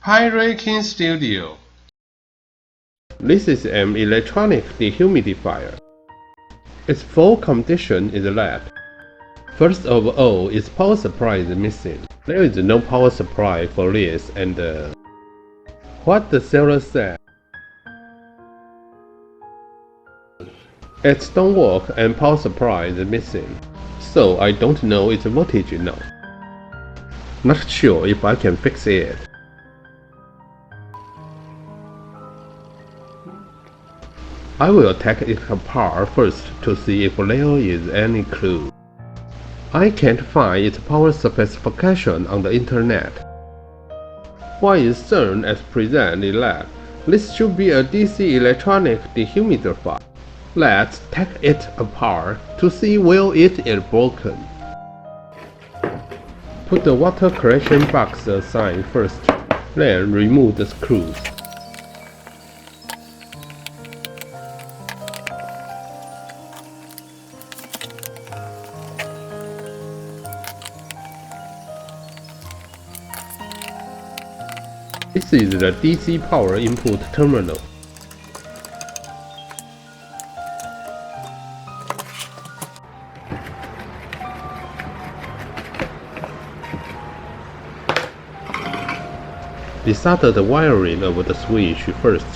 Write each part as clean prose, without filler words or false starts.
High-ranking studio. This is an electronic dehumidifier. Its full condition is that. First of all, its power supply is missing. There is no power supply for this and what the seller said. It don't work and power supply is missing. So I don't know its voltage now. Not sure if I can fix it. I will take it apart first to see if there is any clue. I can't find its power specification on the internet. Why is shown as presented that this should be a DC electronic dehumidifier? Let's take it apart to see where it is broken. Put the water collection box aside first, then remove the screws. This is the DC power input terminal. Desolder the wiring of the switch first,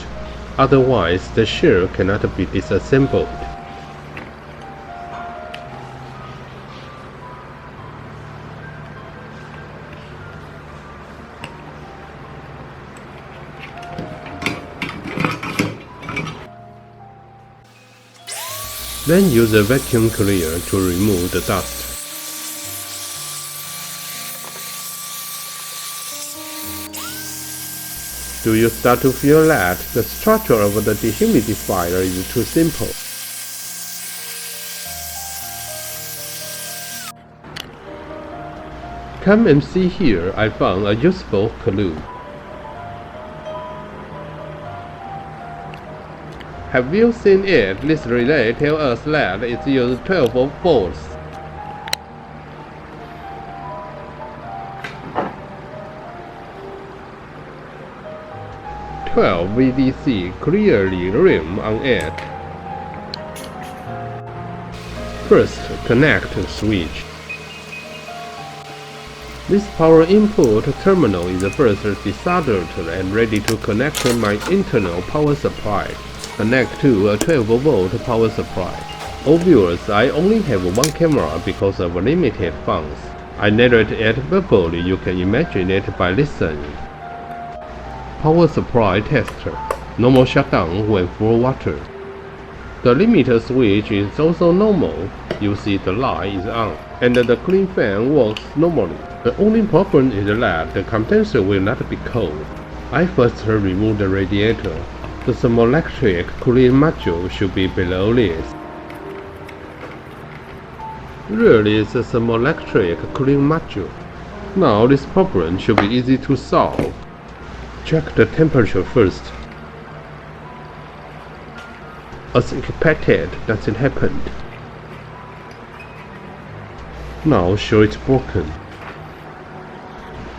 otherwise the shell cannot be disassembled. Then use a vacuum cleaner to remove the dust. Do you start to feel that the structure of the dehumidifier is too simple? Come and see here, I found a useful clue. Have you seen it? This relay tells us that it uses 12 volts. VDC clearly rim on it. First, connect the switch. This power input terminal is first desoldered and ready to connect my internal power supply. Connect to a 12-volt power supply. Obvious, I only have one camera because of limited funds. I narrate it verbally, you can imagine it by listening. Power supply tester. Normal shutdown when full water. The limiter switch is also normal. You see the light is on, and the cooling fan works normally. The only problem is that the condenser will not be cold. I first remove the radiator. The thermoelectric cooling module should be below this. Really, it's a thermoelectric cooling module. Now this problem should be easy to solve. Check the temperature first. As expected, nothing happened. Now show it's broken.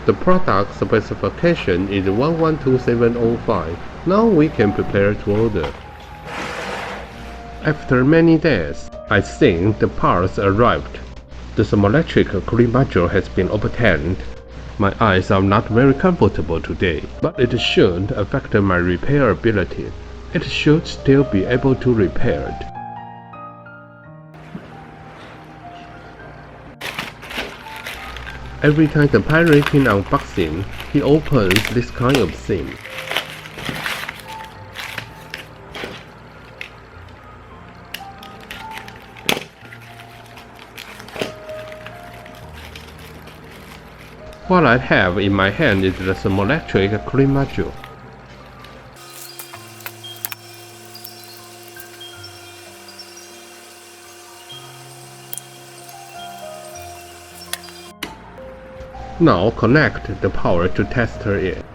The product specification is 112705. Now we can prepare to order. After many days, I think the parts arrived. The thermoelectric cooling module has been obtained. My eyes are not very comfortable today, but it shouldn't affect my repair ability. It should still be able to repaired. Every time the pirate in unboxing, he opens this kind of thing. What I have in my hand is the thermoelectric cooling module. Now connect the power to tester it.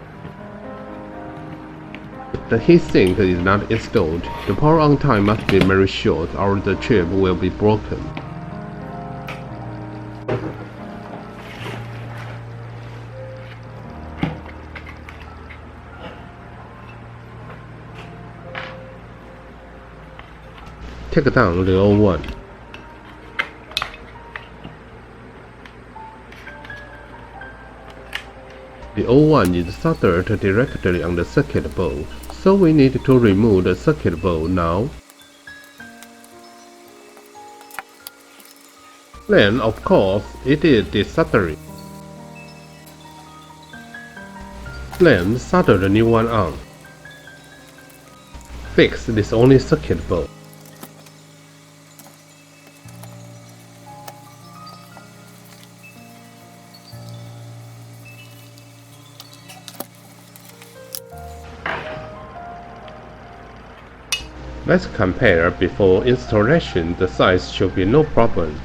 The heatsink is not installed. The power on time must be very short or the chip will be broken. Teardown the old one. The old one is soldered directly on the circuit board, so we need to remove the circuit board now. Then, of course, it is desoldering. Then, solder the new one on. Fix this only circuit board. Let's compare before installation. The size should be no problem.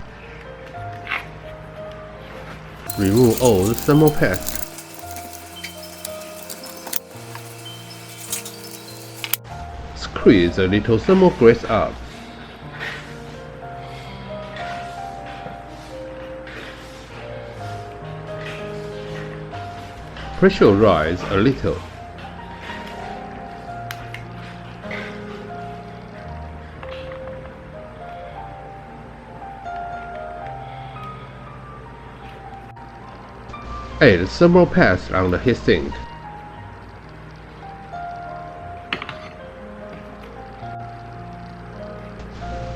Remove all thermal paste. Squeeze a little thermal grease up. Pressurize a little. Add thermal paste on the heatsink.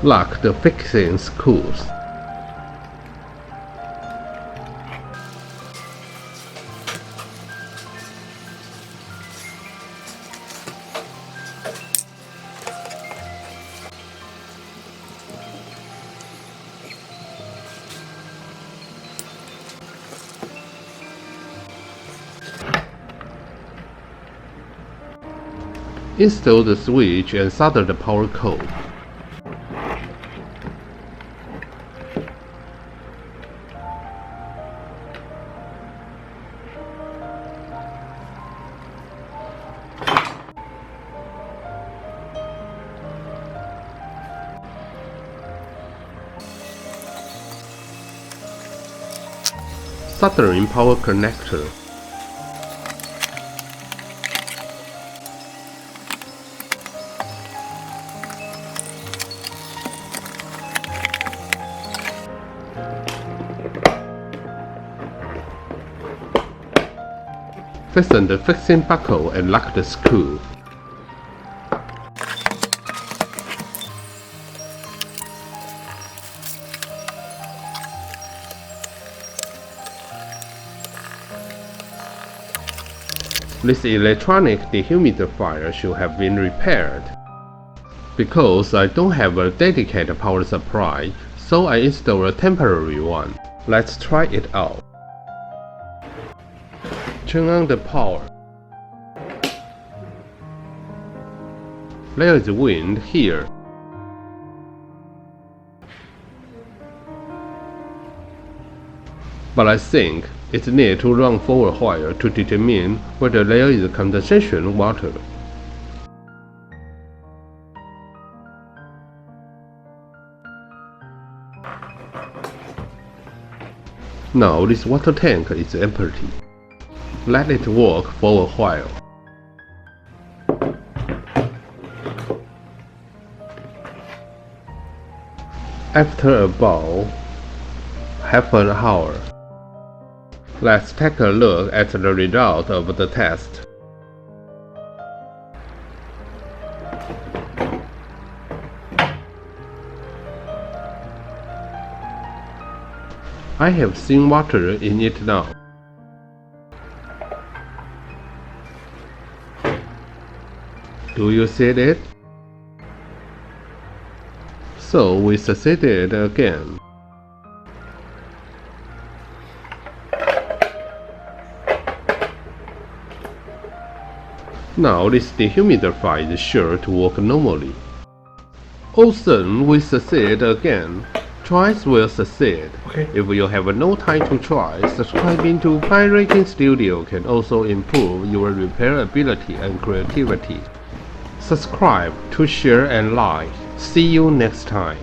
Lock the fixing screws. Install the switch and solder the power cord. Soldering power connector. Fasten the fixing buckle and lock the screw. This electronic dehumidifier should have been repaired. Because I don't have a dedicated power supply, so I install a temporary one. Let's try it out. Turn on the power. There is wind here. But I think it's need to run for a while to determine whether there is condensation water. Now this water tank is empty. Let it work for a while. After about half an hour, let's take a look at the result of the test. I have seen water in it now. Do you see it? So we succeeded again. Now this dehumidifier is sure to work normally. Awesome, we succeed again. Tries will succeed. Okay. If you have no time to try, subscribing to Pirating Studio can also improve your repair ability and creativity. Subscribe to share and like. See you next time.